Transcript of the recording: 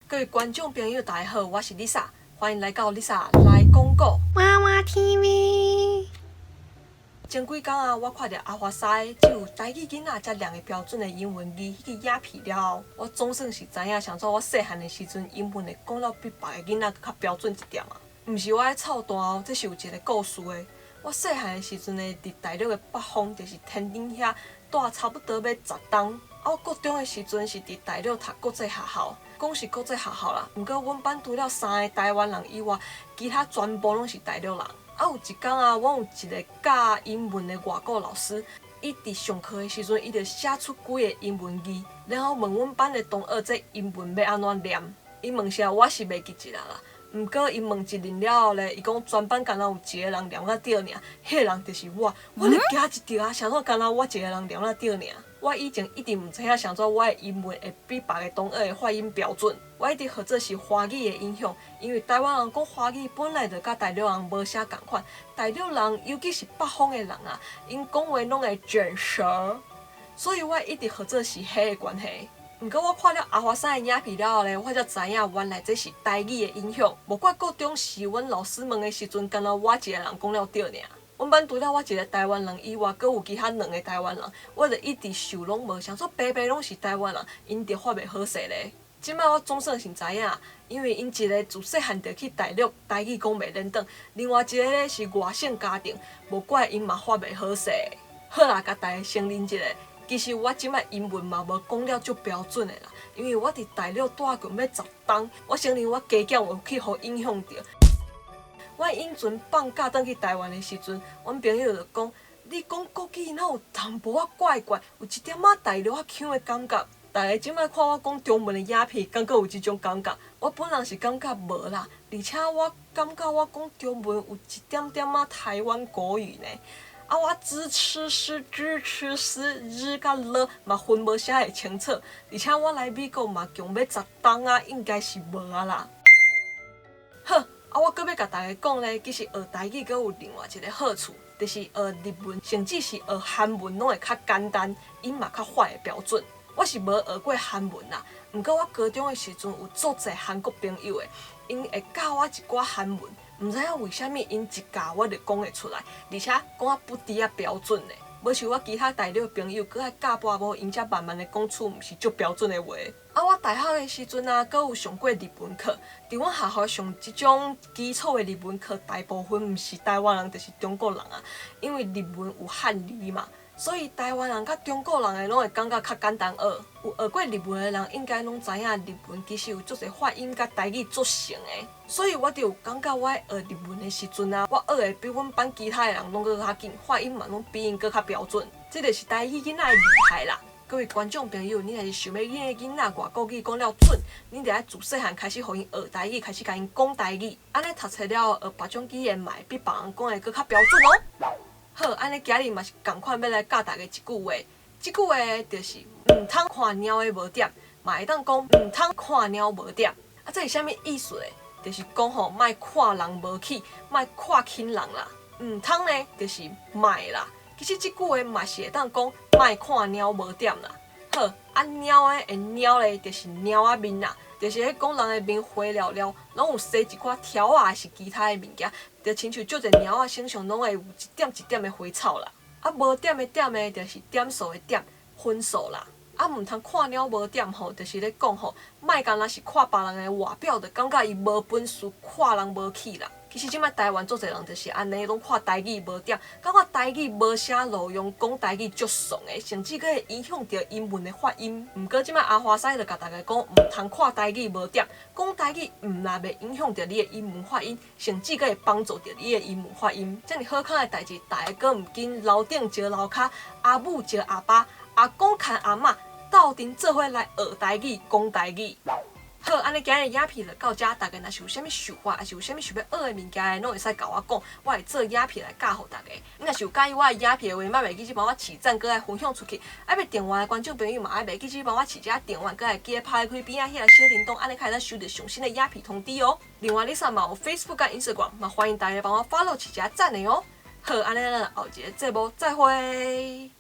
各位观众朋友，大家好，我是 Lisa， 欢迎来到 Lisa 来讲故。娃娃 TV。前几天啊，我看到阿华西只有台语囡仔才2个标准的英文字，迄个鸦片了后，我总算是知影，想说我细汉的时阵，英文会讲了比别个囡仔较标准一点啊。毋是我爱操蛋哦，这是有一个故事的。我细汉的时阵呢，伫大陆的北方，就是天顶遐住差不多要10冬。我国中的时阵是伫大陆读国际学校，讲是国际学校啦，毋过阮班除了3个台湾人以外，其他全部拢是大陆人。有一天啊，阮有一个教英文的外国老师，伊伫上课的时阵，伊就写出几个英文字，然后问阮班的同学这英文要安怎念。伊问啥，我是袂记一啦啦。毋过伊问一轮了后咧，伊讲全班敢若有一个人念了对尔，迄个人就是我。我就惊一跳啊，想说敢若我一个人念了对尔。我以前一直毋知影，想说我的英文会比别个同学的发音标准。我一直或者是华语的影响，因为台湾人讲华语本来就甲大陆人无啥共款。大陆人尤其是北方的人啊，因讲话拢会卷舌，所以我一直或者是迄个关系。毋过我看了阿华山的影片了后咧，我才知影原来这是台语的影响。无怪国中时，阮老师问的时阵，敢若我一个人讲了对尔。阮班除了我一个台湾人以外，阁有其他2个台湾人，我就一直想拢无，想说白白拢是台湾人，因着发袂好势咧。即摆我总算是知影，因为因一个自细汉就去大陆，台语讲袂认得；另外一个咧是外省家庭，无怪因嘛发袂好势。好啦，甲大家承认一下，其实我即摆英文嘛无讲了足标准的啦，因为我伫大陆住过要10冬，我承认我加减有去互影响着。我因阵放假转去台湾的时阵，阮朋友就讲：你讲国语哪有淡薄仔怪怪，有一点仔大陆仔腔的感觉。大家即摆看我讲中文的影片，敢阁有即种感觉？我本人是感觉无啦，而且我感觉我讲中文有一点点仔台湾国语呢。我支持是支持是日甲了嘛分无写会清楚，而且我来美国嘛强要10冬啊，应该是无啊啦。好。我阁要甲大家讲咧，其实学台语阁有另外一个好处，就是学日文，甚至是学韩文，拢会较简单，因嘛较快的标准。我是无学过韩文啦，毋过我高中的时阵有足侪韩国朋友的，因会教我一寡韩文，毋知影为虾米因一教我就讲会出来，而且讲啊不低啊标准的。无像我其他大陆朋友，搁爱教半无，因才慢慢的讲出毋是足标准的话。我大学的时阵啊，搁有上过日文课。伫阮学校上即种基础的日文课，大部分毋是台湾人，就是中国人啊。因为日文有汉字嘛，所以台湾人甲中国人的拢会感觉较简单学。有学过日文的人，应该拢知影日文其实有足侪发音甲台语足像的。所以我就有感觉我在学日文的时阵啊，我学的比阮班其他的人拢搁较紧，发音嘛拢比因搁较标准。这就是台语囡仔的厉害啦！各位观众朋友，你若是想要恁的囡仔外国语讲了准，你就爱自细汉开始互因学台语，开始甲因讲台语。安尼读册了后，学别种语言嘛会比别人讲的搁较标准哦。好，安尼今日嘛是同款要来教大家一句话，这句话就是毋通看猫的无点，嘛会当讲毋通看猫无点。这是啥物意思嘞？就是讲吼，莫看人无起，莫看轻人啦。毋通呢，就是莫啦。其实这句话嘛是会当讲莫看猫无点啦。好，猫的猫咧，就是猫仔面啦，就是咧讲人的面花了了，拢有生一寡条啊，是其他的物件，就亲像足侪猫仔身上拢会有一点一点的花草啦。无点的点的，就是点数的点，分数啦。毋通看猫无点吼，就是咧讲吼，莫干若是看别人的外表，就感觉伊无本事，看人无起啦。其实即摆台湾足侪人就是安尼，拢看台语无点，感觉台语无啥路用，讲台语足爽的，甚至佫会影响到英文的发音。毋过即摆阿华西就甲大家讲，毋通看台语无点，讲台语毋但袂影响到你的英文发音，甚至佫会帮助到你的英文发音。遮尔好康的代志，大家佫毋紧楼顶招楼骹，阿母招阿爸，阿公牵阿嬷，斗阵做伙来学台语，讲台语。好，安尼今日影片就到这，大家若是有啥物想法，还是有啥物想要学的物件，拢会使甲我讲，我会做影片来教互大家。你若是有介意我的影片的话，莫袂记去帮我起赞，搁来分享出去。爱要订阅的观众朋友嘛，爱袂记去帮我起一下订阅，搁来记得拍开边仔迄个小铃铛，安尼可以收到上新的影片通知哦。另外，Lisa嘛有 Facebook 甲 Instagram，嘛欢迎大家帮我 follow 起一下赞的哦。好，安尼咱后一个节目再会。